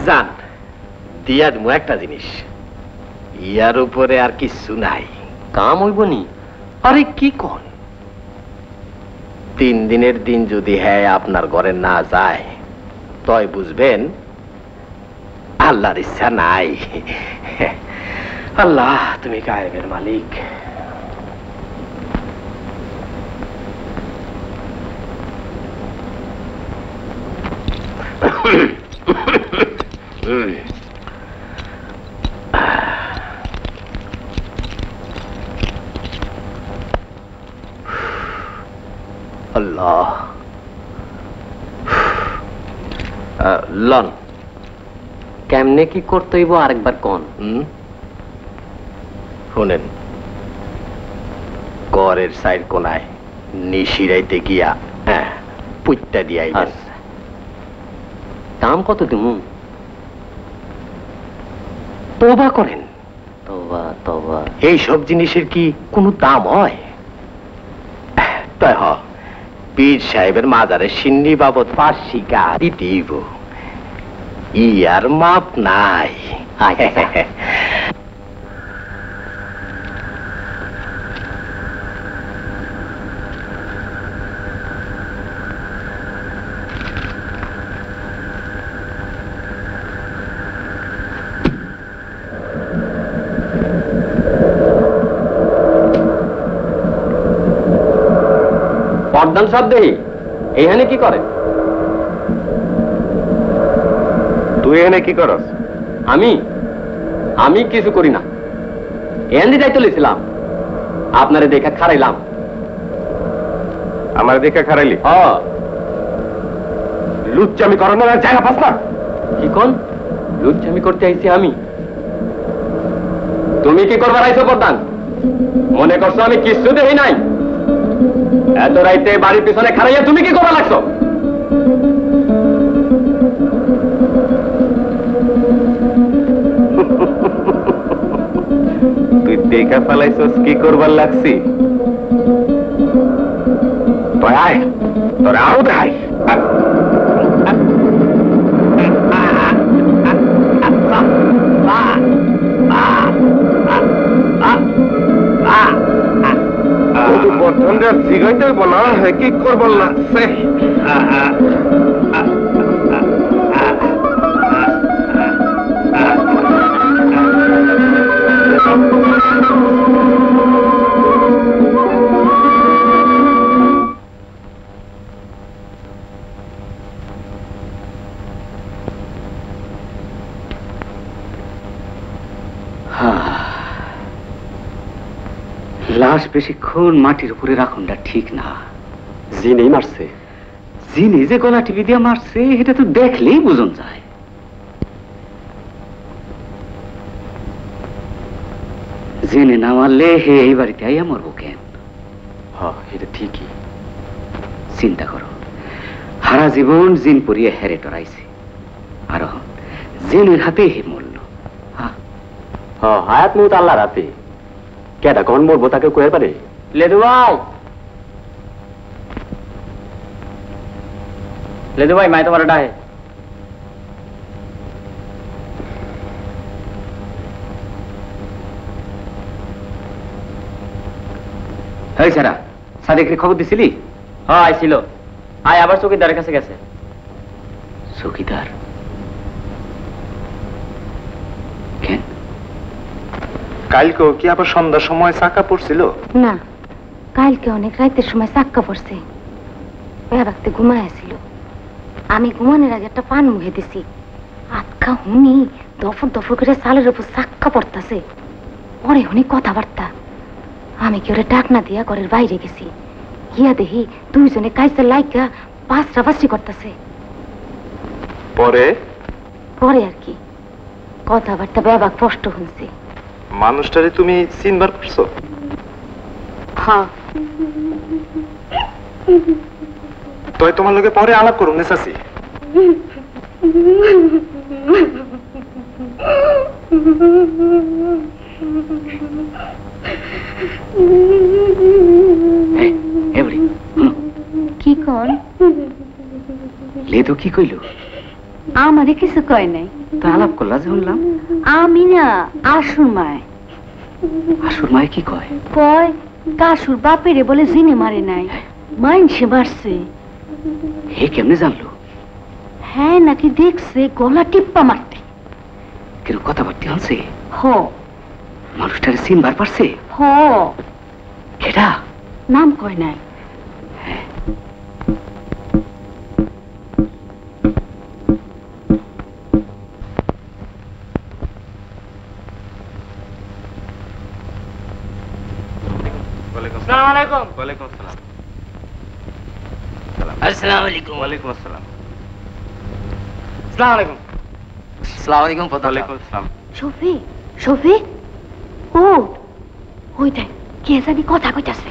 জান দিয়া দেবো একটা জিনিস, ইয়ার উপরে আর কিছু নাই। কাম হইব নি? আরে কি কোন, 3 দিনের দিন যদি হ্যাঁ আপনার ঘরে না যায় তয় বুঝবেন আল্লাহর ইচ্ছা নাই। আল্লাহ তুমি গায়েবের মালিক। আল্লাহ লন কেমনে কি করতে হইব আরেকবার কোন। শুনেন, গড়ের সাইড কোনায় নিশিরাইতে গিয়া পুইটা দিয়াই দাম কত দিমু? তওবা করেন। তওবা তওবা, এই সব জিনিসের কি কোনো দাম হয়? তাই হ, পীর সাহেবের মাজারে সিন্নি বাবদ 5 শিকা দিতেইব, ইয়ার মাপ নাই। পর্দান সব দেহি এইখানে কি করেন? তুই এনে কি করস? আমি কিছু করি না, এনে যাই চলেছিলাম, আপনারে দেখা খারাইলাম। আমার দেখে খারাইলি? লুচ্চামি করানোর আর জায়গা পাস না? কি কোন লুচ্চামি করতে আইছি আমি? তুমি কি করবার আইছো পর্দান? মনে করছো আমি কিছু দেই নাই? এত রাইতে বাড়ির পিছনে খারাইয়া তুমি কি করা লাগছো? তুই দেখা ফেলাইছস কি করবার লাগছি? তোর আরো দেখাই। জিগাইতে হইব না, কি করবার লাগছে? লাশ বেশিক্ষণ মাটির উপরে রাখুনটা ঠিক না। জিনেই মারছে। জিনে যে গলা টিপি দিয়ে মারছে এটা তো দেখলেই বুঝন যায়। জেনে না মারলে হে এই বাড়িতে আইয়া মরবো কেন? এটা ঠিকই। চিন্তা করো, সারা জীবন জিন পরিয়ে হেরে টরাইছে, আর জেনের হাতে হে মরল। হায়াত মৌত আল্লাহর হাতে, কেটা কখন মরবো তাকে কয়ে পারে? লেদু ভাই মাই তোমার ডাহে। এই সারা সাদেকের খবর দিছিলি? হ্যাঁ আইছিল, আয় আবার চৌকিদারের কাছে গেছে। চৌকিদার কেন? কালকেও কি আবার সন্ধ্যার সময় চাকা পড়ছিল? না, কালকে অনেক রাতের সময় চাক্কা পড়ছে। রাখতে ঘুমায় ছিল, আমি ঘুমানোর আগে একটা পান মুখে দিছি, আটকা হুনি দফর দফর করে চালের উপর চাক্কা পড়তাছে। পরে হুনি কথাবার্তা, আমি কি ওরে ডাক না দিয়া ঘরের বাইরে গেছি, গিয়া দেখি দুইজনে কাইসের লাইগা পাঁচরাপাচি করতেছে। পরে পরে আর কি কথাবার্তা ব্যাবা স্পষ্ট শুনছি। মানুষটারে তুমি চিনবার পারছো? হ্যাঁ। তুই তোমার লগে পরে আলাপ করুন নেসাসি। কি কর? লেদু কি কইল? আমারে কিছু কয় নাই। তা আলাপ করলা যে শুনলাম। আমি না, আসুর মায়। আসুর মায় কি কয়? কয় কাসুর বাপেরে বলে জিনে মারে নাই, মাইনসে মারছে। হে কেমনে জানলো? হ্যাঁ নাকি দেখছে গলা টিপ্পা মারতে। কেন কথাবার্তি হচ্ছে? হ মানুষটারে চিনবার পারছে? হ কেডা? নাম কয় নাই। শফি, শফি, ও ওই দেখ কে জানি কথা কইতাছে।